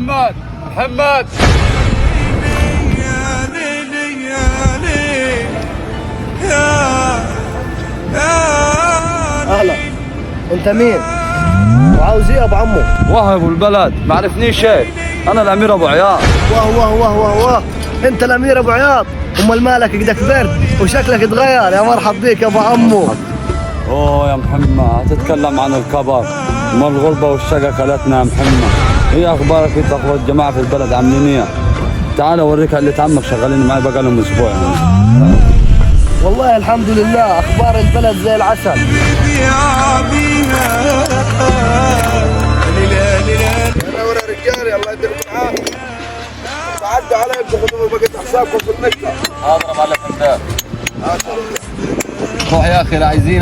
محمد محمد. اهلا، انت مين؟ وعاوز ايه يا ابو عمو؟ وهب البلد ما عرفنيش شيء، انا الامير ابو عياض. واه انت الامير ابو عياض؟ امال مالك كده كبرت وشكلك اتغير؟ يا مرحب بيك يا ابو عمو. اوه يا محمد، هتتكلم عن الكبر؟ ما الغربه والشقه كلتنا يا محمد. ايه اخبارك انت اخوات الجماعه في البلد عاملين ايه؟ تعال اوريك اللي عمك شغالين معي بقى لهم اسبوع يعني. والله الحمد لله، اخبار البلد زي العسل. نور يا رجال، الله يديكم العافيه. تعدوا علي بتاخذوا بقيت حسابكم في المكتب. حاضر يا معلم. روح يا اخي، لا عايزين